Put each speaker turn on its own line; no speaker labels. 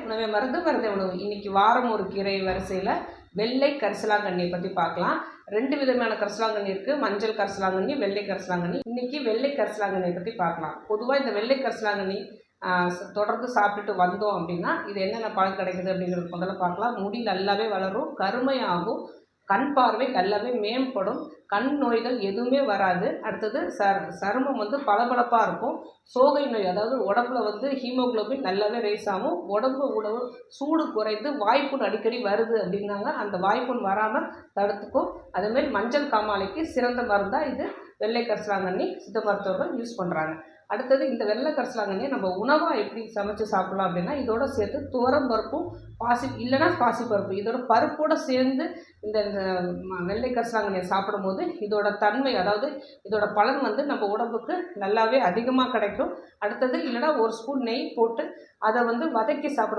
உணவை மருந்தே உணவு. இன்னைக்கு வாரம் ஒரு கீரை வரிசையில் வெள்ளை கரிசலாங்கண்ணியை பற்றி பார்க்கலாம். 2 விதமான கரிசலாங்கண்ணி இருக்குது. மஞ்சள் கரிசலாங்கண்ணி, வெள்ளை கரிசலாங்கண்ணி. இன்னைக்கு வெள்ளை கரிசலாங்கண்ணியை பற்றி பார்க்கலாம். பொதுவாக இந்த வெள்ளை கரிசலாங்கண்ணி தொடர்ந்து சாப்பிட்டுட்டு வந்தோம் அப்படின்னா இது என்னென்ன பலன் கிடைக்குது அப்படிங்கிறது முதல்ல பார்க்கலாம். முடி நல்லாவே வளரும், கருமையாகும், கண் பார்வை நல்லாவே மேம்படும், கண் நோய்கள் எதுவுமே வராது. அடுத்தது சருமம் பளபளப்பாக இருக்கும். சோகை நோய், அதாவது உடம்புல ஹீமோகுளோபின் நல்லாவே ரைஸ் ஆகும். உடம்பு சூடு குறைந்து வாய்ப்புண் அடிக்கடி வருது அப்படின்னாங்க, அந்த வாய்ப்புண் வராமல் தடுத்துக்கும். அதேமாதிரி மஞ்சள் காமாலைக்கு சிறந்த மருந்தாக இது வெள்ளை கரிசலாங்கண்ணி சித்த மருத்துவர்கள் யூஸ் பண்ணுறாங்க. அடுத்தது இந்த வெள்ளை கரிசலாங்கண்ணியை நம்ம உணவாக எப்படி சமைச்சு சாப்பிடலாம் அப்படின்னா, இதோட சேர்த்து துவரம் பருப்பும் இல்லைன்னா பாசிப்பருப்பு, இதோட பருப்போடு சேர்ந்து இந்த வெள்ளை கரிசலாங்கண்ணியை சாப்பிடும்போது இதோட தன்மை, அதாவது இதோட பலன் நம்ம உடம்புக்கு நல்லாவே அதிகமாக கிடைக்கும். அடுத்தது இல்லைன்னா ஒரு ஸ்பூன் நெய் போட்டு அதை வதக்கி சாப்பிடும்